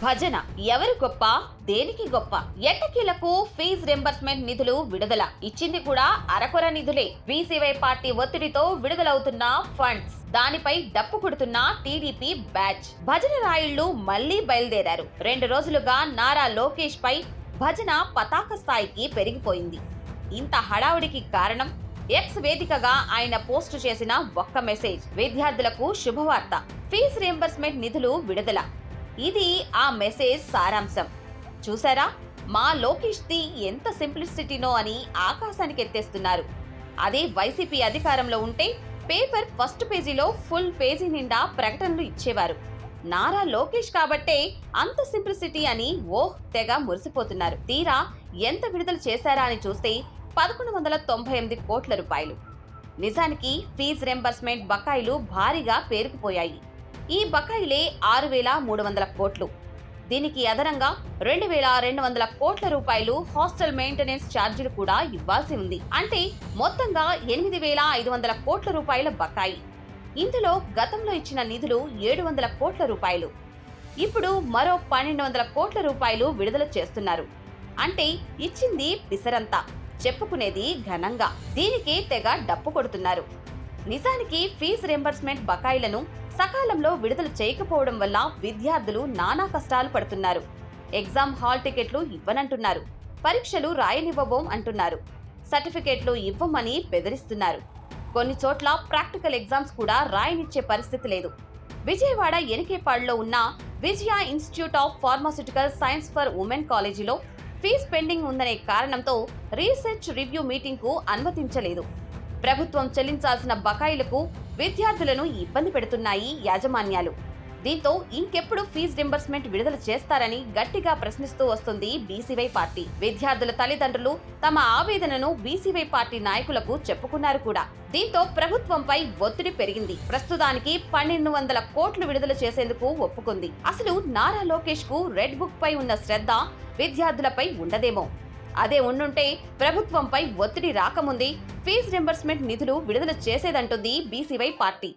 భజన ఎవరు గొప్ప, దేనికి గొప్ప? ఎట్టకేలకు ఫీజ్ రింబర్స్మెంట్ నిధులు విడుదల. ఇచ్చింది కూడా అరకొర నిధులే. బీసీవై పార్టీ ఒత్తిడితో విడుదలవుతున్న ఫండ్స్, దానిపై డప్పు కొడుతున్న టీడీపీ బ్యాచ్. భజన రాయుళ్లు మళ్లీ బయలుదేరారు. 2 రోజులుగా నారా లోకేష్ పై భజన పతాక స్థాయికి పెరిగిపోయింది. ఇంత హడావుడికి కారణం ఎక్స్ వేదికగా ఆయన పోస్టు చేసిన ఒక్క మెసేజ్. విద్యార్థులకు శుభవార్త, ఫీజ్ రియంబర్స్మెంట్ నిధులు విడుదల. ఇది ఆ మెసేజ్ సారాంశం. చూసారా, మా లోకేష్ ది ఎంత సింప్లిసిటీనో అని ఆకాశానికి ఎత్తేస్తున్నారు. అదే వైసీపీ అధికారంలో ఉంటే పేపర్ ఫస్ట్ పేజీలో ఫుల్ పేజీ నిండా ప్రకటనలు ఇచ్చేవారు. నారా లోకేష్ కాబట్టే అంత సింప్లిసిటీ అని తెగ మురిసిపోతున్నారు. తీరా ఎంత విడుదల చేశారా అని చూస్తే 1198 కోట్ల రూపాయలు. నిజానికి ఫీజ్ రింబర్స్మెంట్ బకాయిలు భారీగా పేరుకుపోయాయి. ఈ బకాయిలే 6300 కోట్లు. దీనికి అదనంగా 2200 కోట్ల రూపాయలు హాస్టల్ మెయింటెనెన్స్ ఛార్జీలు కూడా ఇవ్వాల్సి ఉంది. అంటే మొత్తంగా 8500 కోట్ల రూపాయల బకాయి. ఇందులో గతంలో ఇచ్చిన నిధులు 700 కోట్ల రూపాయలు. ఇప్పుడు మరో 1200 కోట్ల రూపాయలు విడుదల చేస్తున్నారు. అంటే ఇచ్చింది పిసరంతా, చెప్పుకునేది ఘనంగా. దీనికే తెగ డప్పు కొడుతున్నారు. నిజానికి ఫీజు రింబర్స్మెంట్ బకాయిలను సకాలంలో విడుదల చేయకపోవడం వల్ల విద్యార్థులు నానా కష్టాలు పడుతున్నారు. ఎగ్జామ్ హాల్ టికెట్లు ఇవ్వనంటున్నారు, పరీక్షలు రాయనివ్వబోం అంటున్నారు, సర్టిఫికెట్లు ఇవ్వమని బెదిరిస్తున్నారు. కొన్ని చోట్ల ప్రాక్టికల్ ఎగ్జామ్స్ కూడా రాయనిచ్చే పరిస్థితి లేదు. విజయవాడ ఎనికేపాడులో ఉన్న Vijaya institute of pharmaceutical science for women కాలేజీలో ఫీజు పెండింగ్ ఉందనే కారణంతో రీసెర్చ్ రివ్యూ మీటింగ్ కు అనుమతించలేదు. ప్రభుత్వం చెల్లించాల్సిన బకాయిలకు విద్యార్థులను ఇబ్బంది పెడుతున్నాయి యాజమాన్యాలు. దీంతో ఇంకెప్పుడు ఫీజు రింబర్స్మెంట్ విడుదల చేస్తారని గట్టిగా ప్రశ్నిస్తూ వస్తుంది బీసీవై పార్టీ. విద్యార్థుల తల్లిదండ్రులు తమ ఆవేదనను బీసీవై పార్టీ నాయకులకు చెప్పుకున్నారు కూడా. దీంతో ప్రభుత్వంపై ఒత్తిడి పెరిగింది. ప్రస్తుతానికి 1200 కోట్లు విడుదల చేసేందుకు ఒప్పుకుంది. అసలు నారా లోకేష్ కు రెడ్ బుక్ పై ఉన్న శ్రద్ధ విద్యార్థులపై ఉండదేమో. అదే ఉండుంటే ప్రభుత్వంపై ఒత్తిడి రాకముందే ఫీజు రింబర్స్మెంట్ నిధులు విడుదల చేసేదంటుంది బీసీవై పార్టీ.